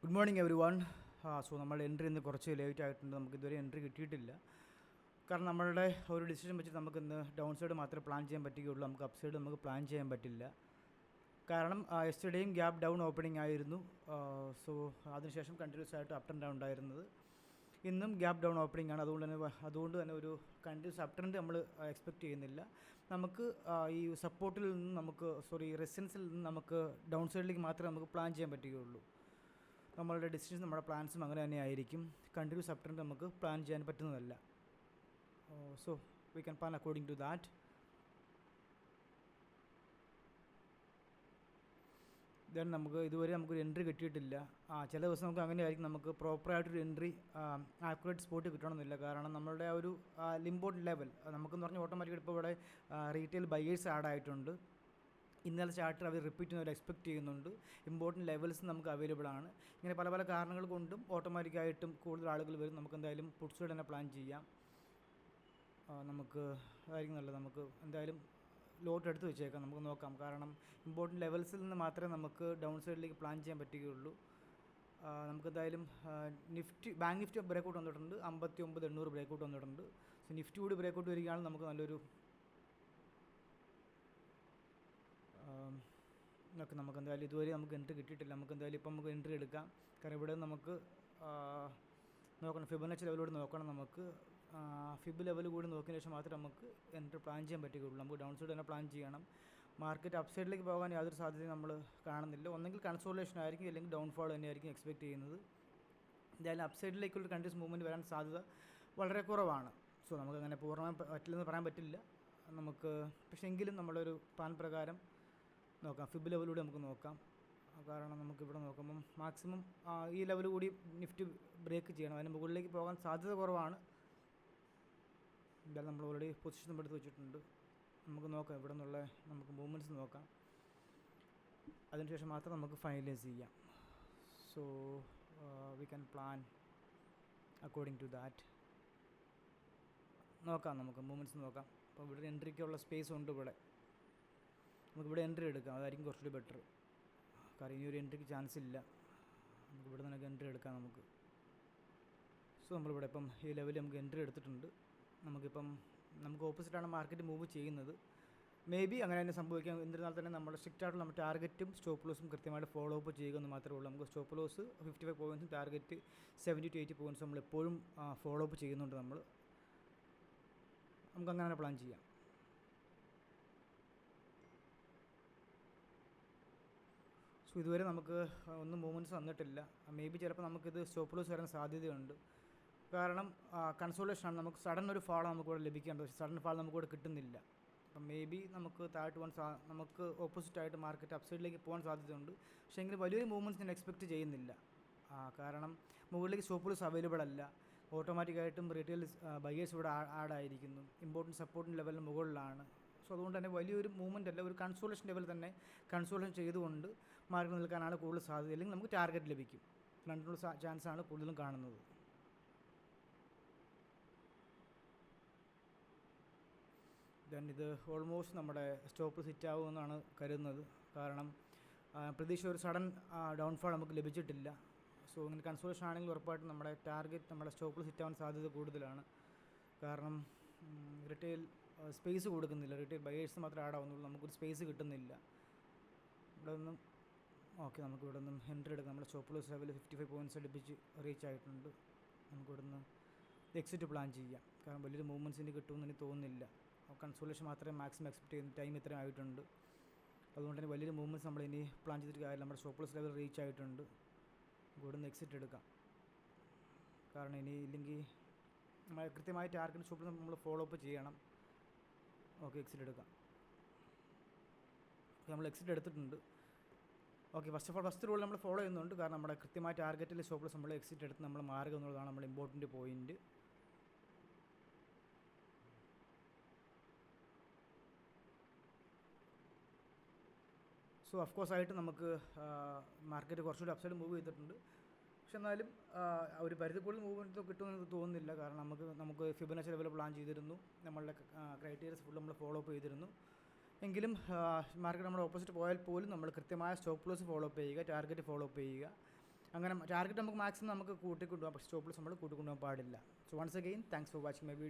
Good morning every one. So നമ്മുടെ entry ഇന്ന് കുറച്ച് ലേറ്റ് ആയിട്ടുണ്ട്. നമുക്ക് ഇതുവരെ എൻട്രി കിട്ടിയിട്ടില്ല. കാരണം നമ്മളുടെ ഒരു ഡിസിഷൻ വെച്ചിട്ട് നമുക്കിന്ന് ഡൗൺ സൈഡ് മാത്രമേ പ്ലാൻ ചെയ്യാൻ പറ്റുകയുള്ളൂ. നമുക്ക് അപ്പ് സൈഡ് നമുക്ക് പ്ലാൻ ചെയ്യാൻ പറ്റില്ല. കാരണം യെസ്റ്റർഡേയും ഗ്യാപ്പ് ഡൗൺ ഓപ്പണിംഗ് ആയിരുന്നു. സോ അതിനുശേഷം കണ്ടിന്യൂസ് ആയിട്ട് അപ്പ് ആൻഡ് ഡൗൺ ഉണ്ടായിരുന്നത്. ഇന്നും ഗ്യാപ്പ് ഡൗൺ ഓപ്പണിംഗ് ആണ്. അതുകൊണ്ട് തന്നെ ഒരു കണ്ടിന്യൂസ് അപ്പ് ട്രെൻഡ് നമ്മൾ എക്സ്പെക്റ്റ് ചെയ്യുന്നില്ല. നമുക്ക് ഈ സപ്പോർട്ടിൽ നിന്ന് റെസിസ്റ്റൻസിൽ നിന്ന് നമുക്ക് ഡൗൺ സൈഡിലേക്ക് മാത്രമേ നമുക്ക് പ്ലാൻ ചെയ്യാൻ പറ്റുകയുള്ളൂ. നമ്മളുടെ ഡിസിഷൻ നമ്മുടെ പ്ലാൻസും അങ്ങനെ തന്നെ ആയിരിക്കും. കണ്ടിന്യൂസ് അപ്പ് ട്രെൻഡ് നമുക്ക് പ്ലാൻ ചെയ്യാൻ പറ്റുന്നതല്ല. So we can plan according to that. Then നമുക്ക് ഇതുവരെ നമുക്കൊരു എൻട്രി കിട്ടിയിട്ടില്ല. ചില ദിവസം നമുക്ക് അങ്ങനെ ആയിരിക്കും. നമുക്ക് പ്രോപ്പറായിട്ടൊരു എൻട്രി ആക്യുറേറ്റ് സ്പോട്ട് കിട്ടണമെന്നില്ല. കാരണം നമ്മളുടെ ആ ഒരു ലിംബോർഡ് ലെവൽ നമുക്കെന്ന് പറഞ്ഞാൽ ഓട്ടോമാറ്റിക്കലി ഇപ്പോൾ ഇവിടെ റീറ്റെയിൽ ബയേഴ്സ് ആഡ് ആയിട്ടുണ്ട്. ഇന്നലെ ചാർട്ടർ അവർ റിപ്പീറ്റ് ചെയ്യുന്നവർ എക്സ്പെക്റ്റ് ചെയ്യുന്നുണ്ട്. ഇമ്പോർട്ടൻറ്റ് ലെവൽസ് നമുക്ക് അവൈലബിൾ ആണ്. ഇങ്ങനെ പല പല കാരണങ്ങൾ കൊണ്ടും ഓട്ടോമാറ്റിക്കായിട്ടും കൂടുതൽ ആളുകൾ വരും. നമുക്ക് എന്തായാലും പുട്ട് സൈഡ് തന്നെ പ്ലാൻ ചെയ്യാം. നമുക്ക് അതായിരിക്കും നല്ലത്. നമുക്ക് എന്തായാലും ലോട്ട് എടുത്ത് വെച്ചേക്കാം. നമുക്ക് നോക്കാം. കാരണം ഇമ്പോർട്ടൻറ്റ് ലെവൽസിൽ നിന്ന് മാത്രമേ നമുക്ക് ഡൗൺ സൈഡിലേക്ക് പ്ലാൻ ചെയ്യാൻ പറ്റുകയുള്ളൂ. നമുക്ക് എന്തായാലും ബാങ്ക് നിഫ്റ്റി ബ്രേക്കൗട്ട് വന്നിട്ടുണ്ട്. 59,800 ബ്രേക്കൗട്ട് വന്നിട്ടുണ്ട്. സോ നിഫ്റ്റി കൂടി ബ്രേക്കൗട്ട് വരികയാണെങ്കിൽ നമുക്ക് നല്ലൊരു നമുക്ക് എന്തായാലും ഇതുവരെ നമുക്ക് എൻട്രി കിട്ടിയിട്ടില്ല. നമുക്ക് എന്തായാലും ഇപ്പം നമുക്ക് എൻട്രി എടുക്കാം. കാരണം ഇവിടെ നമുക്ക് നോക്കണം, ഫിബൊനാച്ചി ലെവലോട് നോക്കണം. നമുക്ക് ഫിബ് ലെവൽ കൂടി നോക്കിയതിന് ശേഷം മാത്രമേ നമുക്ക് എൻട്രി പ്ലാൻ ചെയ്യാൻ പറ്റുകയുള്ളൂ. നമുക്ക് ഡൗൺ സൈഡ് തന്നെ പ്ലാൻ ചെയ്യണം. മാർക്കറ്റ് അപ്പ് സൈഡിലേക്ക് പോകാൻ യാതൊരു സാധ്യതയും നമ്മൾ കാണുന്നില്ല. ഒന്നെങ്കിൽ കൺസോളിഡേഷൻ ആയിരിക്കും, അല്ലെങ്കിൽ ഡൗൺഫോൾ തന്നെയായിരിക്കും എക്സ്പെക്റ്റ് ചെയ്യുന്നത്. എന്തായാലും അപ്പ് സൈഡിലേക്കുള്ള കണ്ടിന്യൂസ് മൂവ്മെൻറ്റ് വരാൻ സാധ്യത വളരെ കുറവാണ്. സോ നമുക്കങ്ങനെ പൂർണ്ണമായും പറ്റില്ലെന്ന് പറയാൻ പറ്റില്ല നമുക്ക്. പക്ഷേ എങ്കിലും നമ്മളൊരു പ്ലാൻ പ്രകാരം നോക്കാം. ഫിബ് ലെവലിലൂടെ നമുക്ക് നോക്കാം. കാരണം നമുക്കിവിടെ നോക്കുമ്പം മാക്സിമം ഈ ലെവൽ കൂടി നിഫ്റ്റി ബ്രേക്ക് ചെയ്യണം. അതിന് മുകളിലേക്ക് പോകാൻ സാധ്യത കുറവാണ്. എന്തായാലും നമ്മൾ ഓൾറെഡി പൊസിഷൻ എടുത്ത് വെച്ചിട്ടുണ്ട്. നമുക്ക് നോക്കാം, ഇവിടെ നിന്നുള്ള നമുക്ക് മൂവ്മെൻറ്റ്സ് നോക്കാം. അതിനുശേഷം മാത്രം നമുക്ക് ഫൈനലൈസ് ചെയ്യാം. So we can plan according to that. നോക്കാം, നമുക്ക് മൂവ്മെൻറ്റ്സ് നോക്കാം. അപ്പോൾ ഇവിടെ എൻട്രിക്കുള്ള സ്പേസ് ഉണ്ട്. നമുക്കിവിടെ എൻട്രി എടുക്കാം. അതായിരിക്കും കുറച്ചുകൂടി ബെറ്റർ. കാരണം ഇനി ഒരു എൻട്രിക്ക് ചാൻസ് ഇല്ല. നമുക്കിവിടെ നിന്നൊക്കെ എൻട്രി എടുക്കാം നമുക്ക്. സോ നമ്മളിവിടെ ഇപ്പം ഈ ലെവലിൽ നമുക്ക് എൻട്രി എടുത്തിട്ടുണ്ട്. നമുക്ക് ഓപ്പോസിറ്റാണ് മാർക്കറ്റ് മൂവ് ചെയ്യുന്നത്. മേ ബി അങ്ങനെ തന്നെ സംഭവിക്കാം. എന്നിരുന്നാൽ തന്നെ നമ്മൾ സ്ട്രിക്റ്റായിട്ടുള്ള നമ്മുടെ ടാർഗറ്റും സ്റ്റോപ്പ് ലോസും കൃത്യമായിട്ട് ഫോളോ അപ്പ് ചെയ്യുക എന്ന് മാത്രമേ ഉള്ളൂ. നമുക്ക് സ്റ്റോപ്പ് ലോസ് 55 പോയിൻറ്റ്സും ടാർഗറ്റ് 70 to 80 പോയിൻറ്റ്സും നമ്മളെപ്പോഴും ഫോളോ അപ്പ് ചെയ്യുന്നുണ്ട്. നമുക്കങ്ങനെ പ്ലാൻ ചെയ്യാം. സോ ഇതുവരെ നമുക്ക് ഒന്നും മൂവ്മെൻറ്റ്സ് വന്നിട്ടില്ല. മേ ബി ചിലപ്പോൾ നമുക്കിത് സ്റ്റോപ്പ് ലോസ് വരാൻ സാധ്യതയുണ്ട്. കാരണം കൺസോളേഷനാണ്. നമുക്ക് സഡൻ ഒരു ഫാൾ നമുക്കിവിടെ ലഭിക്കേണ്ടത്. പക്ഷേ സഡൻ ഫാൾ നമുക്കിവിടെ കിട്ടുന്നില്ല. അപ്പം മേ ബി നമുക്ക് താഴോട്ട് പോകാൻ നമുക്ക് ഓപ്പോസിറ്റായിട്ട് മാർക്കറ്റ് അപ്സൈഡിലേക്ക് പോകാൻ സാധ്യതയുണ്ട്. പക്ഷേ എങ്കിലും വലിയൊരു മൂവ്മെൻറ്റ്സ് ഞാൻ എക്സ്പെക്റ്റ് ചെയ്യുന്നില്ല. കാരണം മുകളിലേക്ക് സ്റ്റോപ്പ് ലോസ് അവൈലബിൾ അല്ല. ഓട്ടോമാറ്റിക്കായിട്ടും റീറ്റെയിൽ ബയേഴ്സ് ഇവിടെ ആഡായിരിക്കുന്നു. ഇമ്പോർട്ടൻറ്റ് സപ്പോർട്ടിൻ്റെ ലെവലിന് മുകളിലാണ്. സോ അതുകൊണ്ട് തന്നെ വലിയൊരു മൂവ്മെൻ്റ് അല്ല, ഒരു കൺസോളേഷൻ ലെവൽ തന്നെ കൺസോളേഷൻ ചെയ്തുകൊണ്ട് മാർക്കറ്റ് നിൽക്കാനാണ് കൂടുതൽ സാധ്യത. അല്ലെങ്കിൽ നമുക്ക് ടാർഗറ്റ് ലഭിക്കും. രണ്ടിനുള്ള ചാൻസാണ് കൂടുതലും കാണുന്നത്. ദെൻ ഇത് ഓൾമോസ്റ്റ് നമ്മുടെ സ്റ്റോപ്പ് ഹിറ്റ് ആവുമെന്നാണ് കരുതുന്നത്. കാരണം പ്രതീക്ഷ ഒരു സഡൻ ഡൗൺഫാൾ നമുക്ക് ലഭിച്ചിട്ടില്ല. സോ ഇങ്ങനെ കൺസോളേഷൻ ആണെങ്കിൽ ഉറപ്പായിട്ടും നമ്മുടെ ടാർഗറ്റ് നമ്മുടെ സ്റ്റോപ്പിൽ ഹിറ്റ് ആവാൻ സാധ്യത കൂടുതലാണ്. കാരണം റിറ്റെയിൽ സ്പേസ് കൊടുക്കുന്നില്ല. റിറ്റെയിൽ ബയേഴ്സ് മാത്രമേ ആഡ് ആവുന്നുള്ളൂ. നമുക്കൊരു സ്പേസ് കിട്ടുന്നില്ല. ഇവിടെ നിന്നും നമുക്കിവിടെ നിന്നും എൻട്രി എടുക്കാം. നമ്മുടെ സ്റ്റോപ്പ് ലോസ് ലെവൽ 55 പോയിൻറ്റ്സ് അടുപ്പിച്ച് റീച്ച് ആയിട്ടുണ്ട്. നമുക്കിവിടെ നിന്ന് എക്സിറ്റ് പ്ലാൻ ചെയ്യാം. കാരണം വലിയൊരു മൂവ്മെൻറ്റ്സ് ഇനി കിട്ടുമെന്ന് എനിക്ക് തോന്നുന്നില്ല. കൺസോളേഷൻ മാത്രമേ മാക്സിമം എക്സ്പെക്ട് ചെയ്യുന്ന ടൈം ഇത്രയും ആയിട്ടുണ്ട്. അതുകൊണ്ട് തന്നെ വലിയൊരു മൂവ്മെൻറ്റ്സ് നമ്മളിനി പ്ലാൻ ചെയ്തിട്ട് കാര്യമില്ല. നമ്മുടെ സ്റ്റോപ്പ് ലോസ് ലെവൽ റീച്ച് ആയിട്ടുണ്ട്. ഇവിടെ നിന്ന് എക്സിറ്റ് എടുക്കാം. കാരണം ഇല്ലെങ്കിൽ നമ്മൾ കൃത്യമായി ടാർഗറ്റ് സ്റ്റോപ്പിൽ നമ്മൾ ഫോളോ അപ്പ് ചെയ്യണം. എക്സിറ്റ് എടുക്കാം. നമ്മൾ എക്സിറ്റ് എടുത്തിട്ടുണ്ട്. ഫസ്റ്റ് റൂൾ നമ്മൾ ഫോളോ ചെയ്യുന്നുണ്ട്. കാരണം നമ്മുടെ കൃത്യമായ ടാർഗറ്റിൽ സ്റ്റോപ്പ് ലോസ് നമ്മൾ എക്സിറ്റ് എടുത്ത് നമ്മൾ മാറുക എന്നുള്ളതാണ് നമ്മുടെ ഇമ്പോർട്ടൻറ്റ് പോയിൻറ്റ്. സോ ഓഫ്കോഴ്സായിട്ട് നമുക്ക് മാർക്കറ്റ് കുറച്ചുകൂടി അപ്സൈഡ് മൂവ് ചെയ്തിട്ടുണ്ട്. പക്ഷെ എന്നാലും ഒരു പരിധി കൂടുതൽ മൂവ്മെൻറ്റ് കിട്ടുമെന്ന് തോന്നുന്നില്ല. കാരണം നമുക്ക് ഫിബൊനാച്ചി ലെവൽ പ്ലാൻ ചെയ്തിരുന്നു. നമ്മളുടെ ക്രൈറ്റീരിയസ് ഫുൾ നമ്മൾ ഫോളോ അപ്പ് ചെയ്തിരുന്നു. എങ്കിലും മാർക്കറ്റ് നമ്മുടെ ഓപ്പോസിറ്റ് പോയാൽ പോലും നമ്മൾ കൃത്യമായ സ്റ്റോപ്പ് ലോസ് ഫോളോ അപ്പ് ചെയ്യുക, ടാർഗറ്റ് ഫോളോ അപ്പ് ചെയ്യുക. അങ്ങനെ ടാർഗറ്റ് നമുക്ക് മാക്സിമം നമുക്ക് കൂട്ടിക്കൊണ്ടുപോകാം, പക്ഷേ സ്റ്റോപ്പ് ലോസ് നമ്മൾ കൂട്ടിക്കൊണ്ടുപോകാൻ പാടില്ല. So once again thanks for watching my video.